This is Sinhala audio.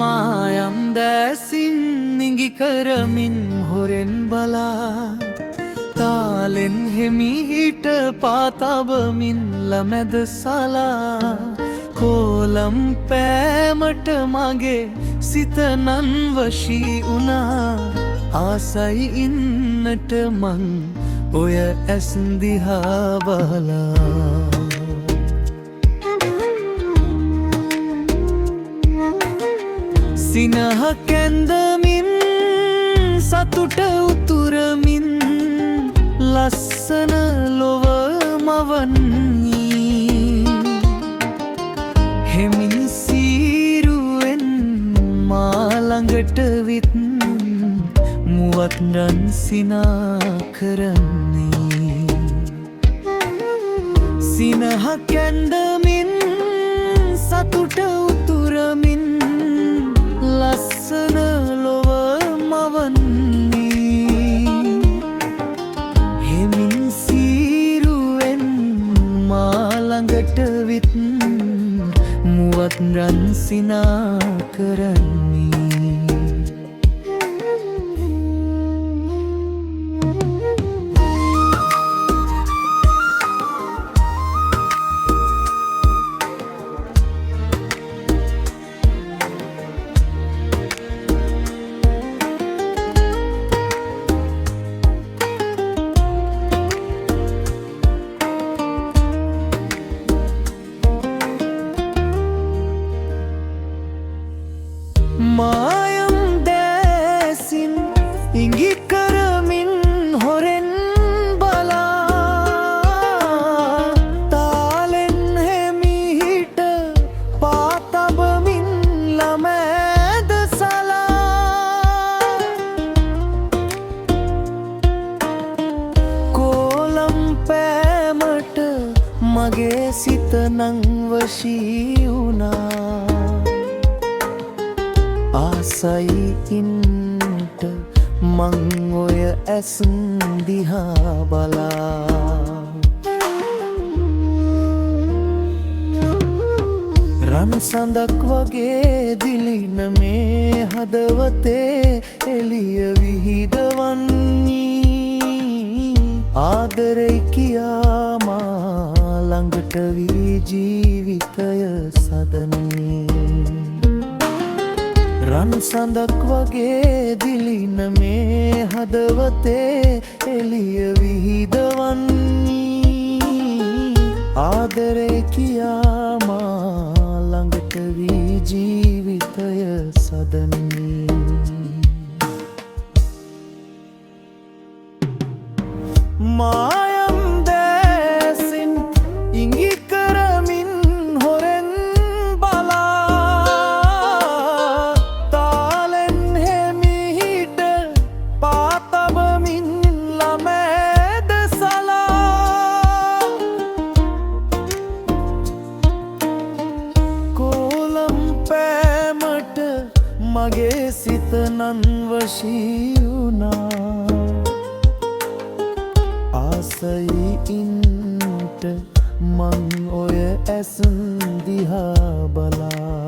මායම් දැසින් නිඟි කරමින් හොරෙන් බලා තාලෙන් හෙමිහිට පාතබමින් ළමැද සලා කෝලම් පෑමට මගේ සිත නන්වශී වුණා ආසයි ඉන්නට මං ඔය ඇස් දිහා බලා සිනහ කැන්දමින් සතුට උතුරමින් ලස්සන ලොව මවන්නී හෙමින් සීරුවෙන් මාළඟට විත් මුවත් රන් සිනා කරන්නේ සිනහ කැන්දමින් සතුට උතුරමින් ලස්සන ලොව මවන්නේ හෙමින් සීරුවෙන් මාළඟට විත් මුවත් රන් සිනා කරන්නේ මායම් දැසින් ඉඟි කරමින් හොරෙන් බලා තාලෙන් හෙමිහිට පාතබමින් ළමැද සලා කෝලම් පෑමට මගේ සිත නංවශී වුණා ආසයි ඉන්නට මං ඔය ඇස් දිහා බලා රන් සඳක් වගේ දිලින මේ හදවතේ එළිය විහිදවන්නී ආදරේ කියා මා ළඟට වී ජීවිතය සදන්නේ රන් සඳක් වගේ දිලින මේ හදවතේ එළිය විහිදවන්නී ආදරේ කියා මා ළඟට වී ජීවිතය සදන්නේ මායම් දැසින් ඉඟි කරමින් හොරෙන් මගේ සිත නන්වශී වුණා ආසයි ඉන්නට මං ඔය ඇස් දිහා බලා